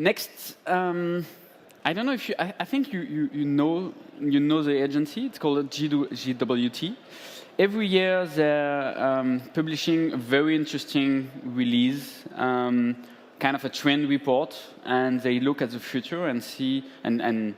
Next, I don't know if you, I think you know the agency. It's called JWT. Every year they're publishing a very interesting release, kind of a trend report, and they look at the future and see and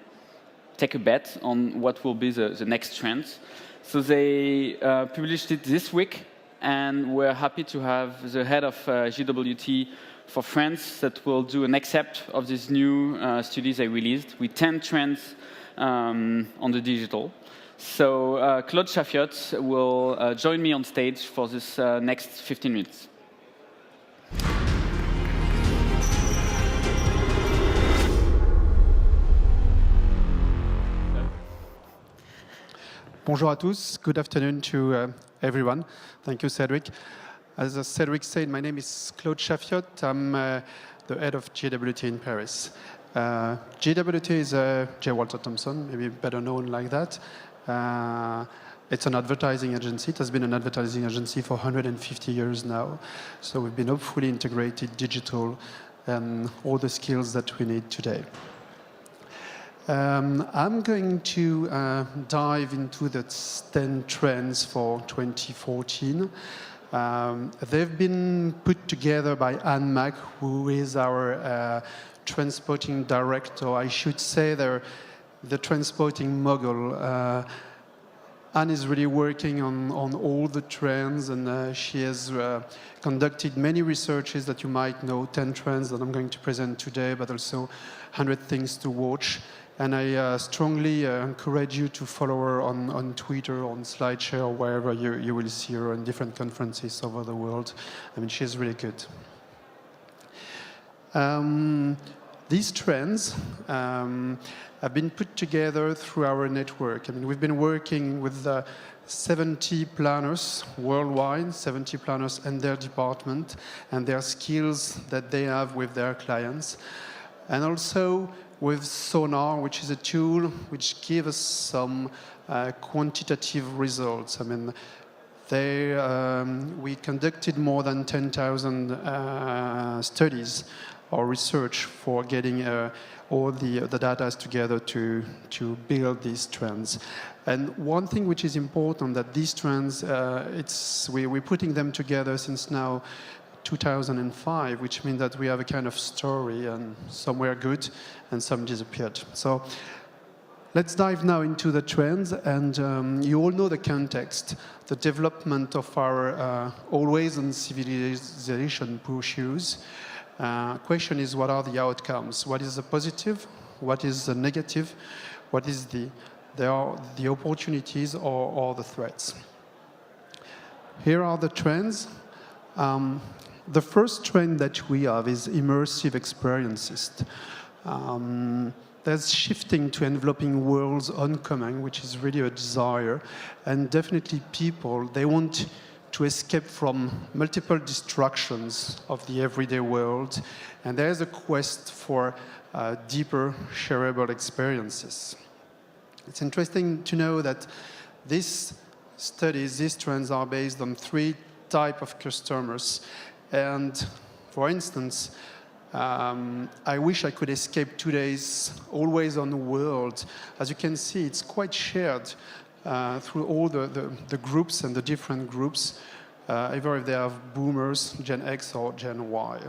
take a bet on what will be the next trends. So they published it this week, and we're happy to have the head of JWT for France that will do an excerpt of these new studies they released with 10 trends on the digital. So Claude Chaffiotte will join me on stage for this next 15 minutes. Bonjour à tous. Good afternoon to everyone. Thank you, Cedric. As Cedric said, my name is Claude Chaffiotte. I'm the head of JWT in Paris. JWT is J. Walter Thompson, maybe better known like that. It's an advertising agency. It has been an advertising agency for 150 years now. So we've been hopefully integrated digital and all the skills that we need today. I'm going to dive into the 10 trends for 2014. They've been put together by Anne Mack, who is our transporting director. I should say they're the transporting mogul. Anne is really working on all the trends, and she has conducted many researches that you might know, 10 trends that I'm going to present today, but also 100 things to watch. And I strongly encourage you to follow her on Twitter, on SlideShare, or wherever you will see her in different conferences over the world. I mean, she's really good. These trends have been put together through our network. I mean, we've been working with 70 planners worldwide, 70 planners and their department, and their skills that they have with their clients. And also with Sonar, which is a tool which gives us some quantitative results. I mean, we conducted more than 10,000 studies or research for getting all the data together to build these trends. And one thing which is important that these trends, we're putting them together since now 2005, which means that we have a kind of story, and some were good and some disappeared. So let's dive now into the trends, and you all know the context, the development of our always on civilization brochures. Question is, what are the outcomes? What is the positive? What is the negative? What is the opportunities or the threats? Here are the trends. The first trend that we have is immersive experiences. There's shifting to enveloping worlds oncoming, which is really a desire. And definitely people, they want to escape from multiple distractions of the everyday world. And there's a quest for deeper, shareable experiences. It's interesting to know that these studies, these trends are based on 3 types of customers. And for instance, I wish I could escape today's always-on world. As you can see, it's quite shared through all the groups and the different groups, either if they have boomers, Gen X, or Gen Y.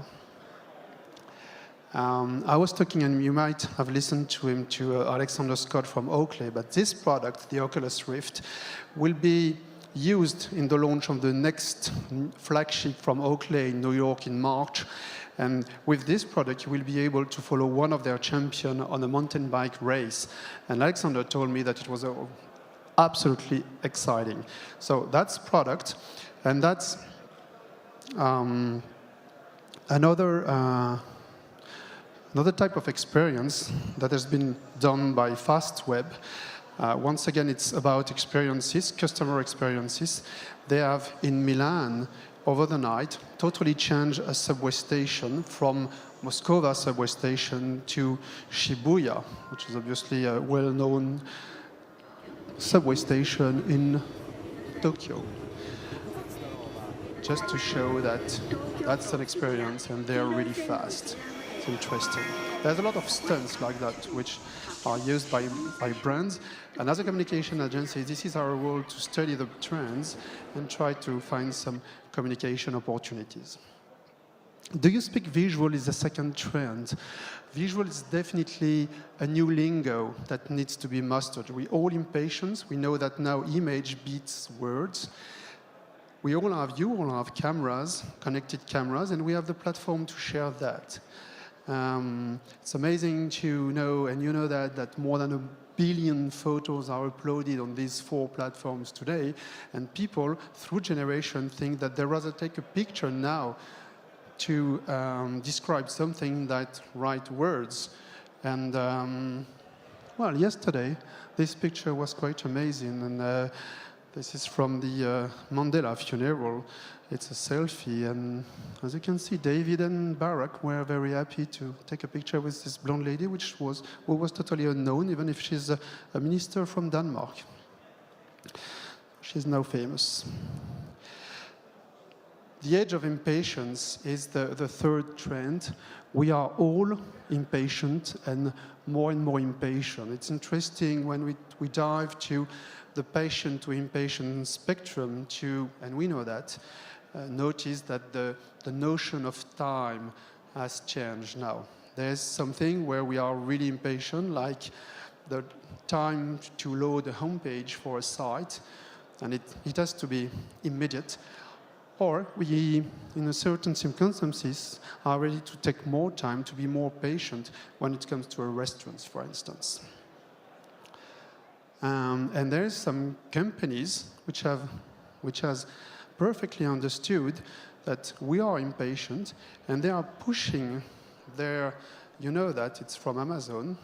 I was talking, and you might have listened to Alexander Scott from Oakley, but this product, the Oculus Rift, will be used in the launch of the next flagship from Oakley in New York in March. And with this product, you will be able to follow one of their champions on a mountain bike race. And Alexander told me that it was absolutely exciting. So that's product. And that's another type of experience that has been done by FastWeb. Once again, it's about experiences, customer experiences. They have, in Milan, over the night, totally changed a subway station from Moscova subway station to Shibuya, which is obviously a well-known subway station in Tokyo. Just to show that that's an experience, and they're really fast. quite interesting. There's a lot of stunts like that which are used by brands. And as a communication agency, this is our role to study the trends and try to find some communication opportunities. Do you speak visual is the second trend. Visual is definitely a new lingo that needs to be mastered. We're all impatient. We know that now image beats words. You all have cameras, connected cameras, and we have the platform to share that. It's amazing to know, and you know that more than 1 billion photos are uploaded on these 4 platforms today, and people, through generation, think that they'd rather take a picture now to describe something that write words. And well, yesterday, this picture was quite amazing, and this is from the Mandela funeral. It's a selfie, and as you can see, David and Barack were very happy to take a picture with this blonde lady, who was totally unknown, even if she's a minister from Denmark. She's now famous. The age of impatience is the third trend. We are all impatient and more impatient. It's interesting when we dive to the patient to impatient spectrum and we know that, notice that the notion of time has changed now. There's something where we are really impatient, like the time to load a homepage for a site, and it has to be immediate. Or we, in a certain circumstances, are ready to take more time to be more patient when it comes to a restaurant, for instance. And there's some companies which has perfectly understood that we are impatient, and they are pushing their, you know that it's from Amazon,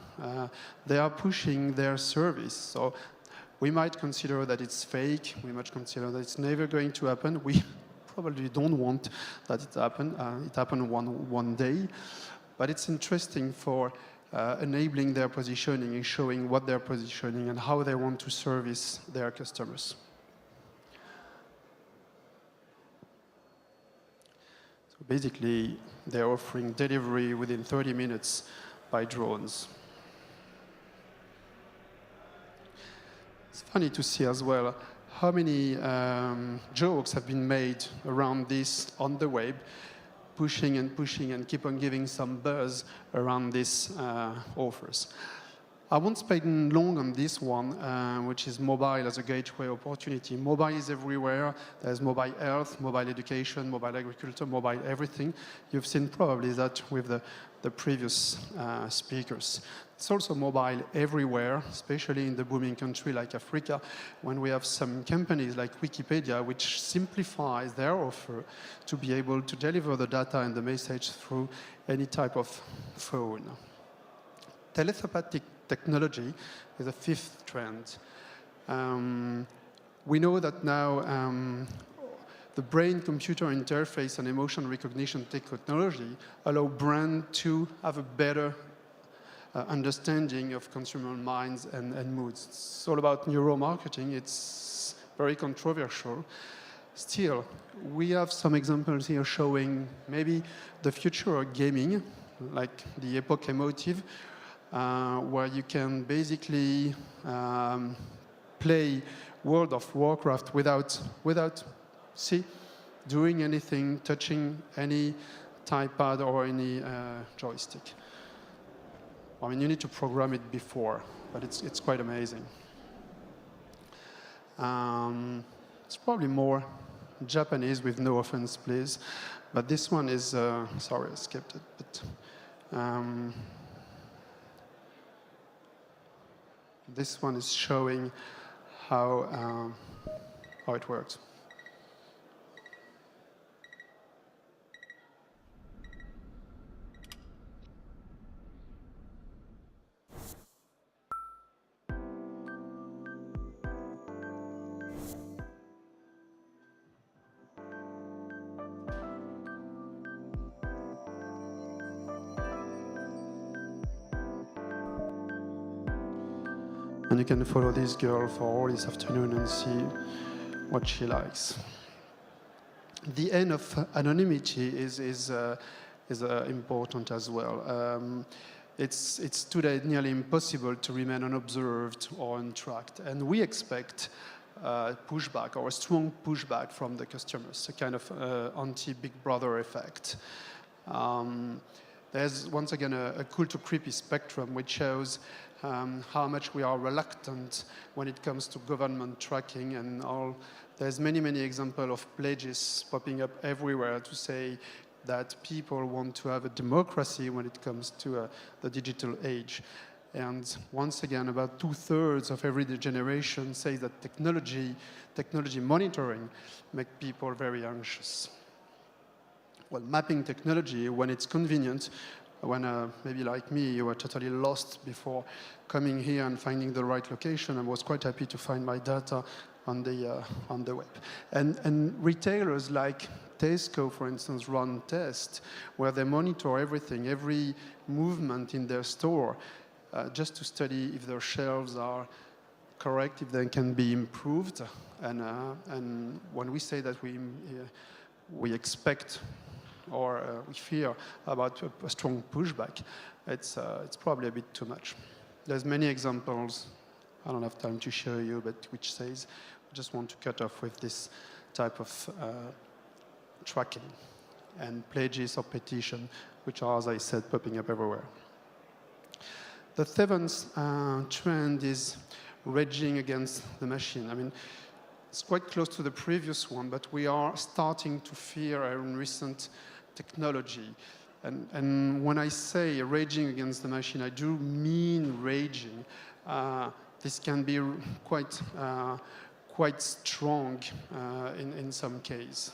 they are pushing their service. So we might consider that it's fake, we might consider that it's never going to happen. We probably don't want that it happen one day, but it's interesting for enabling their positioning and showing what they're positioning and how they want to service their customers. So basically, they're offering delivery within 30 minutes by drones. It's funny to see as well how many jokes have been made around this on the web, pushing and keep on giving some buzz around these offers. I won't spend long on this one, which is mobile as a gateway opportunity. Mobile is everywhere. There's mobile health, mobile education, mobile agriculture, mobile everything. You've seen probably that with the previous speakers. It's also mobile everywhere, especially in the booming country like Africa, when we have some companies like Wikipedia, which simplifies their offer to be able to deliver the data and the message through any type of phone. Telepathic technology is a fifth trend. We know that now the brain-computer interface and emotion recognition technology allow brands to have a better understanding of consumer minds and moods. It's all about neuromarketing. It's very controversial. Still, we have some examples here showing maybe the future of gaming, like the Epoch Emotive, where you can basically play World of Warcraft without doing anything, touching any typepad or any joystick. I mean, you need to program it before, but it's quite amazing. It's probably more Japanese, with no offense, please. But this one is, sorry, I skipped it. But this one is showing how it works. And you can follow this girl for all this afternoon and see what she likes. The end of anonymity is important as well. It's today nearly impossible to remain unobserved or untracked, and we expect pushback or a strong pushback from the customers, a kind of anti-Big Brother effect. There's once again a cool to creepy spectrum which shows how much we are reluctant when it comes to government tracking and all. There's many examples of pledges popping up everywhere to say that people want to have a democracy when it comes to the digital age. And once again, about 2/3 of every generation say that technology monitoring make people very anxious. Well, mapping technology, when it's convenient, when maybe like me, you were totally lost before coming here and finding the right location, I was quite happy to find my data on the web. And retailers like Tesco, for instance, run tests where they monitor everything, every movement in their store, just to study if their shelves are correct, if they can be improved. And when we say that we expect or we fear about a strong pushback, it's probably a bit too much. There's many examples. I don't have time to show you, but which says we just want to cut off with this type of tracking and pledges or petition, which are, as I said, popping up everywhere. The seventh trend is raging against the machine. I mean, it's quite close to the previous one, but we are starting to fear in recent technology. And when I say raging against the machine, I do mean raging. This can be quite strong in some cases.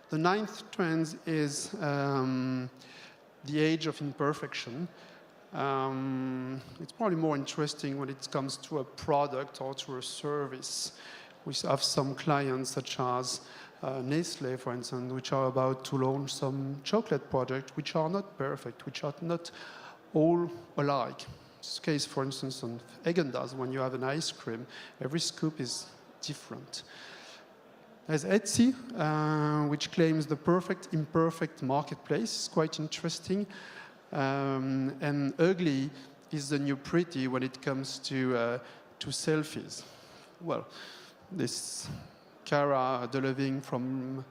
The ninth trend is the age of imperfection. It's probably more interesting when it comes to a product or to a service. We have some clients such as Nestlé, for instance, which are about to launch some chocolate products which are not perfect, which are not all alike. This case, for instance, on Häagen-Dazs, when you have an ice cream, every scoop is different. There's Etsy, which claims the perfect imperfect marketplace. It's quite interesting. And ugly is the new pretty when it comes to selfies. Well, this Cara Delevingne from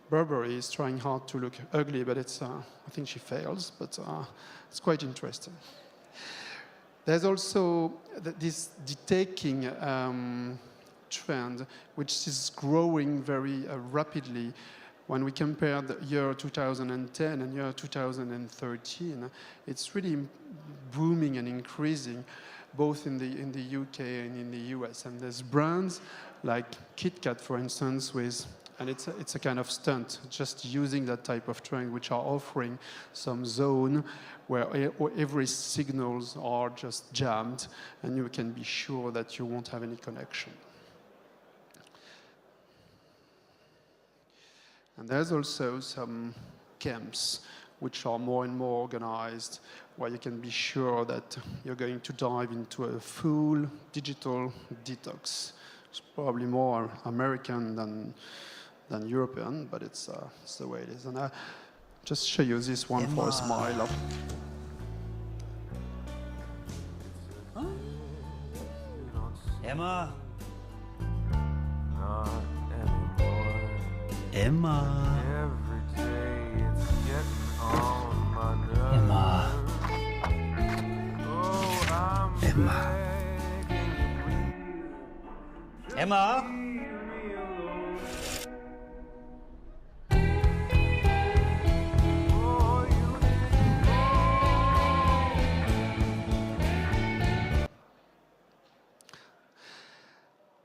Burberry is trying hard to look ugly, but it's, I think she fails, but it's quite interesting. There's also this detaking trend, which is growing very rapidly. When we compare the year 2010 and year 2013, it's really booming and increasing, both in the UK and in the US. And there's brands like KitKat, for instance, and it's a kind of stunt, just using that type of trend, which are offering some zone where every signals are just jammed, and you can be sure that you won't have any connection. And there's also some camps which are more and more organized, where you can be sure that you're going to dive into a full digital detox. It's probably more American than European, but it's the way it is. And I just show you this one for a smile. Emma. Emma. Every day it's getting on my nerves. Emma. Oh, I'm Emma. Emma.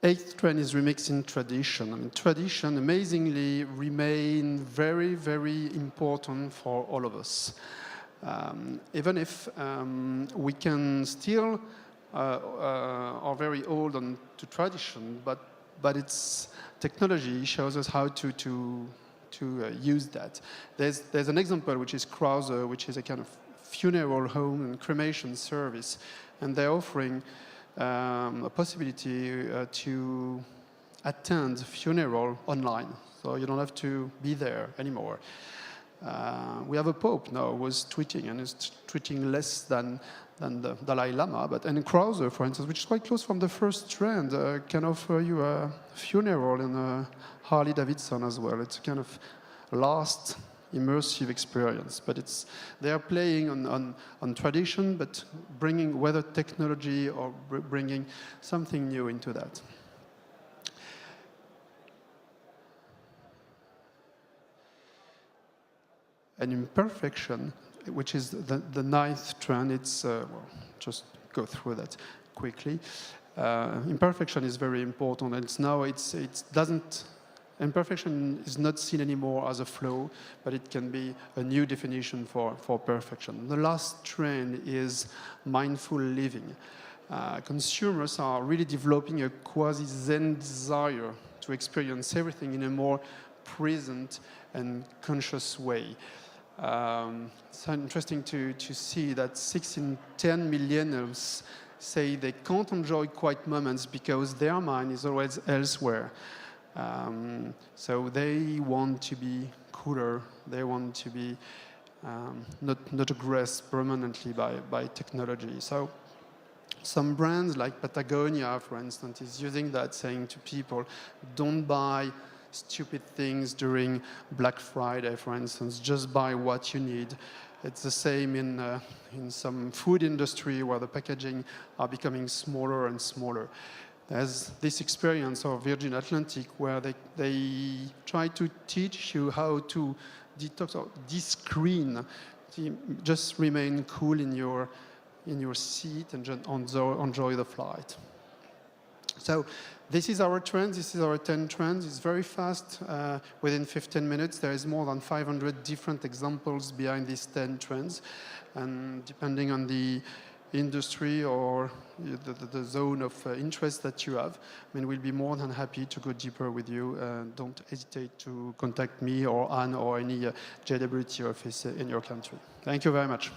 Eighth trend is remixing tradition. I mean, tradition amazingly remain very, very important for all of us. Even if we can still are very old on to tradition, but its technology shows us how to use that. There's an example which is Krauser, which is a kind of funeral home and cremation service, and they're offering a possibility to attend funeral online, so you don't have to be there anymore. We have a Pope now who is tweeting, and is tweeting less than the Dalai Lama. And Krauser, for instance, which is quite close from the first trend, can offer you a funeral in a Harley Davidson as well. It's kind of last immersive experience, but they are playing on tradition, but bringing whether technology or bringing something new into that. And imperfection, which is the ninth trend, it's, well, just go through that quickly. Imperfection is very important, and imperfection is not seen anymore as a flaw, but it can be a new definition for perfection. The last trend is mindful living. Consumers are really developing a quasi-Zen desire to experience everything in a more present and conscious way. It's interesting to see that 6 in 10 millennials say they can't enjoy quiet moments because their mind is always elsewhere. So they want to be cooler. They want to be not aggressed permanently by technology. So some brands like Patagonia, for instance, is using that, saying to people, don't buy stupid things during Black Friday, for instance. Just buy what you need. It's the same in some food industry where the packaging are becoming smaller and smaller. There's this experience of Virgin Atlantic where they try to teach you how to detox or de-screen, just remain cool in your seat and just enjoy the flight. So this is our trends. This is our 10 trends. It's very fast. Within 15 minutes, there is more than 500 different examples behind these 10 trends. And depending on the industry or the zone of interest that you have, I mean, we'll be more than happy to go deeper with you. Don't hesitate to contact me or Anne or any JWT office in your country. Thank you very much.